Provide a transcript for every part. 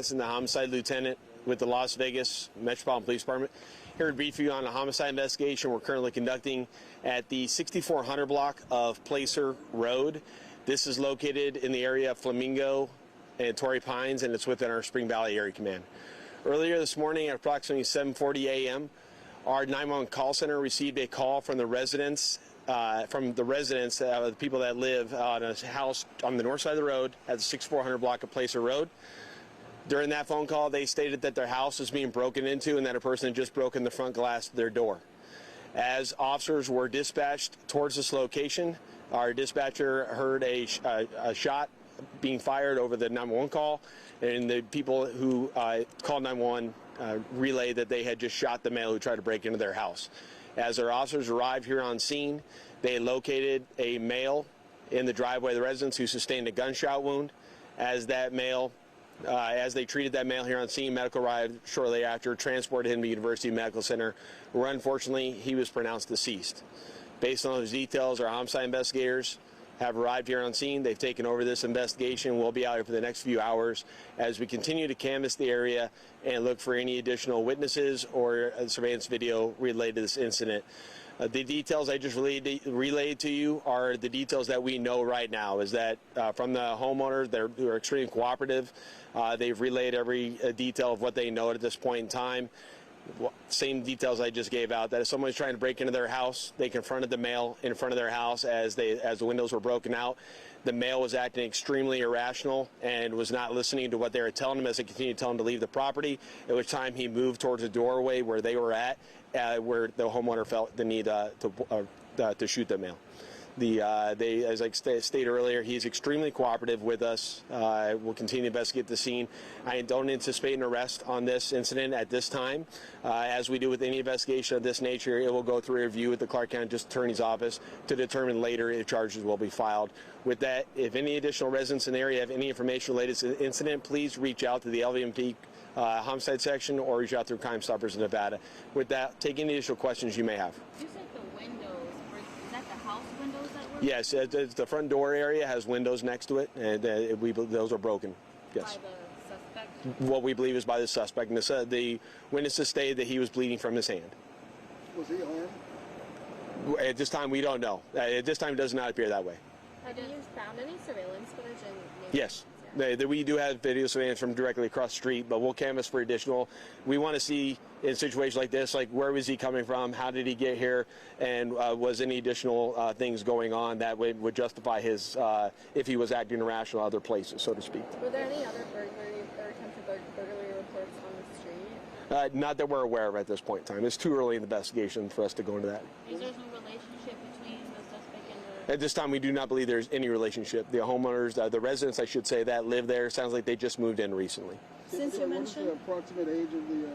Hanson, the homicide lieutenant with the Las Vegas Metropolitan Police Department. Here to brief you on a homicide investigation we're currently conducting at the 6400 block of Placer Road. This is located in the area of Flamingo and Torrey Pines, and it's within our Spring Valley Area Command. Earlier this morning at approximately 7:40 a.m., our 911 call center received a call from the residents, the people that live on a house on the north side of the road at the 6400 block of Placer Road. During that phone call, they stated that their house was being broken into and that a person had just broken the front glass of their door. As officers were dispatched towards this location, our dispatcher heard a shot being fired over the 911 call, and the people who called 911 relayed that they had just shot the male who tried to break into their house. As our officers arrived here on scene, they located a male in the driveway of the residence who sustained a gunshot wound. As they treated that male here on scene, medical arrived shortly after, transported him to University Medical Center, where unfortunately he was pronounced deceased. Based on those details, our homicide investigators have arrived here on scene. They've taken over this investigation. We'll be out here for the next few hours as we continue to canvass the area and look for any additional witnesses or surveillance video related to this incident. The details I just relayed to you are the details that we know right now, is that from the homeowners, they're extremely cooperative. They've relayed every detail of what they know at this point in time. Same details I just gave out, that if someone was trying to break into their house, they confronted the male in front of their house as the windows were broken out. The male was acting extremely irrational and was not listening to what they were telling him as they continued to tell him to leave the property, at which time he moved towards the doorway where they were at, where the homeowner felt the need to shoot the male. As I stated earlier, he's extremely cooperative with us. We'll continue to investigate the scene. I don't anticipate an arrest on this incident at this time. As we do with any investigation of this nature, it will go through a review with the Clark County District Attorney's Office to determine later if charges will be filed. With that, if any additional residents in the area have any information related to the incident, please reach out to the LVMP homicide section or reach out through Crime Stoppers in Nevada. With that, take any additional questions you may have. You said the windows. Is that the house windows that were? Yes, the front door area has windows next to it, and those are broken. Yes. By the suspect? What we believe is by the suspect. And the witnesses stated that he was bleeding from his hand. Was he armed? At this time, we don't know. At this time, it does not appear that way. Have you found any surveillance footage? Yes. We do have video surveillance from directly across the street, but we'll canvass for additional. We want to see, in situations like this, like where was he coming from, how did he get here, and was any additional things going on that would justify his, if he was acting irrational other places, so to speak. Were there any other burglary or attempted burglary reports on the street? Not that we're aware of at this point in time. It's too early in the investigation for us to go into that. Is there some relationship between the suspect and the... At this time, we do not believe there's any relationship. The homeowners, the residents, I should say, that live there, sounds like they just moved in recently. Since you mentioned... What's the approximate age of the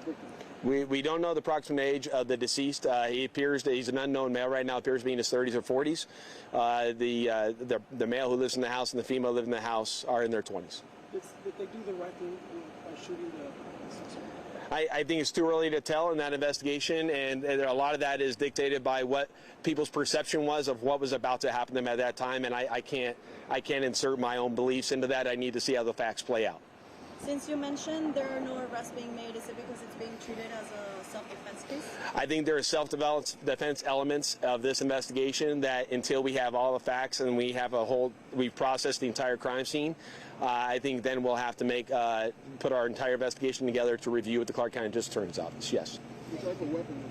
victim? We don't know the approximate age of the deceased. He appears that he's an unknown male right now, appears to be in his 30s or 40s. The male who lives in the house and the female who live in the house are in their 20s. Did they do the right thing by shooting the suspect? I think it's too early to tell in that investigation, and a lot of that is dictated by what people's perception was of what was about to happen to them at that time, and I can't insert my own beliefs into that. I need to see how the facts play out. Since you mentioned there are no arrests being made, is it because it's being treated as a self-defense case? I think there are self-defense elements of this investigation that until we have all the facts and we've processed the entire crime scene, I think then we'll have to put our entire investigation together to review with the Clark County District Attorney's Office. Yes. What type of weapon?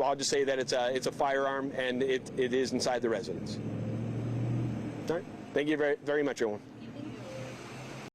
I'll just say that it's a firearm and it is inside the residence. All right. Thank you very, very much, everyone.